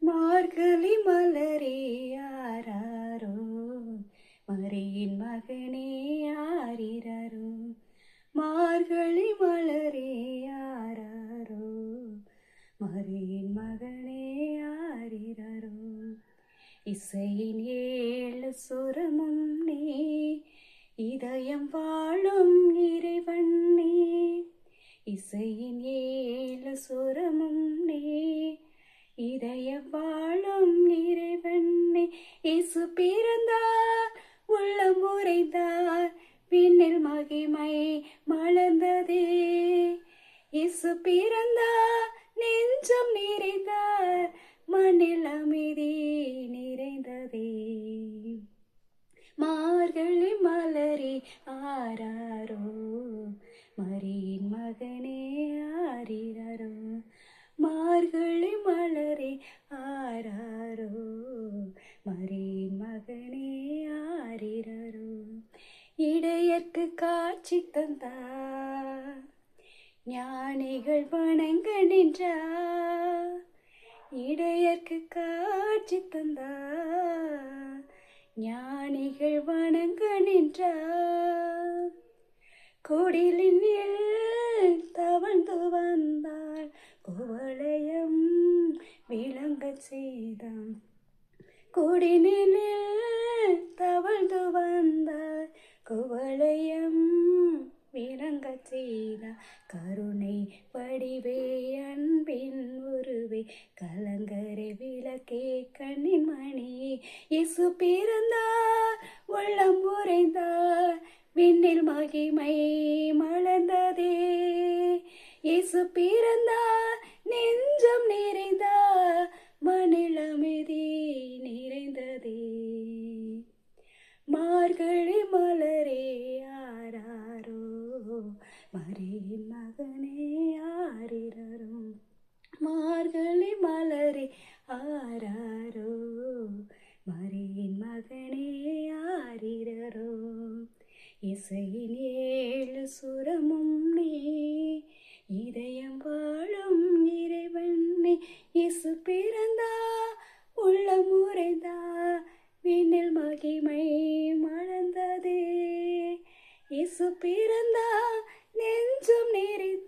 மார்கழி மலரே யாராரோ, மரியின் மகனே யாரிரரோ. மார்கழி மலரே யாராரோ, மரியின் மகனே யாரிரரோ. இசையின் ஏழு சுரமும் நீ, இதயம் வாழும் இறைவன் நீ. இசையின் ஏழு சுரமும் நீ, இதயம் வாழும் இறைவன் நீ. இயேசு பிறந்தார், உள்ளம் உறைந்தார், விண்ணில் மகிமை மலர்ந்ததே. இயேசு பிறந்தார், நெஞ்சம் நிறைந்தார், மண்ணில் அமைதி நிறைந்ததே. மார்கழி மலரே ஆராரோ, மரியின் மகனே ஆரிரரோ. மார்கழி மலரே ஆராரோ, மரியின் மகனே ஆரிரரோ. இடையர்க்கு காட்சி தந்தார், ஞானிகள் வணங்க நின்றார். இடையர்க்கு காட்சி தந்தார், ஞானிகள் வணங்க நின்றார். குடிலில் தவழ்ந்து வந்தாள், குவளையம் விளங்க செய்தான். குடிலில் தவழ்ந்து வந்தாள், குவளையம் விளங்க செய்தார். கருணை வடிவே அன்பின் உருவே, கலங்கரை விளக்கே கண்ணின் மணியே. இயேசு பிறந்தார், உள்ளம் உறைந்தார், விண்ணில் மகிமை மலர்ந்ததே. இயேசு பிறந்தார், நெஞ்சம் நிறைந்தார், மண்ணில் அமைதி நிறைந்ததே. மார்கழி மலரே ஆராரோ, மரியின் மகனே ஆரிரரோ. மார்கழி மலரே ஆராரோ, மரியின் மகனே ஆரிரரோ. இசையின் ஏழு சுரமும் நீ, இதயம் வாழும் இறைவன் நீ. இயேசு பிறந்தார், உள்ளம் உறைந்தார், விண்ணில் மகிமை மலர்ந்ததே. இயேசு பிறந்தார், நெஞ்சம் நிறைந்தார்,